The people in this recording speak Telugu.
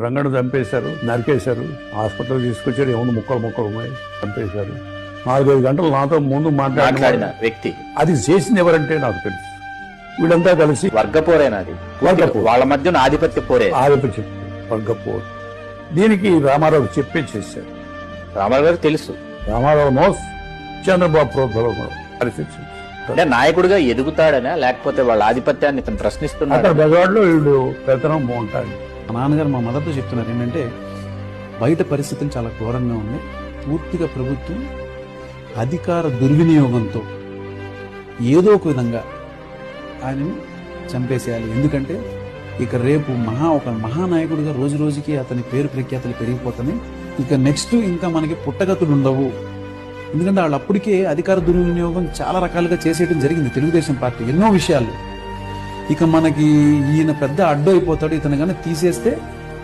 రంగడు చంపేశారు, నరికేశారు, హాస్పిటల్ తీసుకొచ్చారు, ఏముంది ముక్కలు ఉన్నాయి, చంపేశారు. 4-5 గంటలు నాతో ముందు మాట్లాడిన వ్యక్తి అది చేసింది ఎవరంటే నాకు తెలుసు. వీళ్ళంతా కలిసి వర్గపోరేనా అది? వాళ్ళ మధ్య ఆధిపత్య పోరే, ఆధిపత్యం, వర్గపోరు. దీనికి రామారావు చెప్పే చేశారు. రామారావు గారు తెలుసు, రామారావు నోస్, చంద్రబాబు ప్రోత్సాహం పరిస్థితి. అంటే నాయకుడిగా ఎదుగుతాడనా, లేకపోతే వాళ్ళ ఆధిపత్యాన్ని ఇతను ప్రశ్నిస్తున్నాడు? అక్కడ బెజవాడలో వీళ్ళు పెత్తనం బాగుంటాడు. మా నాన్నగారు మా మదర్తో చెప్తున్నారు ఏంటంటే, బయట పరిస్థితులు చాలా ఘోరంగా ఉన్నాయి, పూర్తిగా ప్రభుత్వం అధికార దుర్వినియోగంతో ఏదో ఒక విధంగా ఆయనని చంపేసేయాలి. ఎందుకంటే ఇక రేపు ఒక మహానాయకుడిగా రోజు రోజుకి అతని పేరు ప్రఖ్యాతులు పెరిగిపోతాయి. ఇక నెక్స్ట్ ఇంకా మనకి పుట్టగతులు ఉండవు. ఎందుకంటే వాళ్ళు అప్పటికే అధికార దుర్వినియోగం చాలా రకాలుగా చేసేయడం జరిగింది తెలుగుదేశం పార్టీ ఎన్నో విషయాలు. ఇక మనకి ఈయన పెద్ద అడ్డు అయిపోతాడు, ఇతను కానీ తీసేస్తే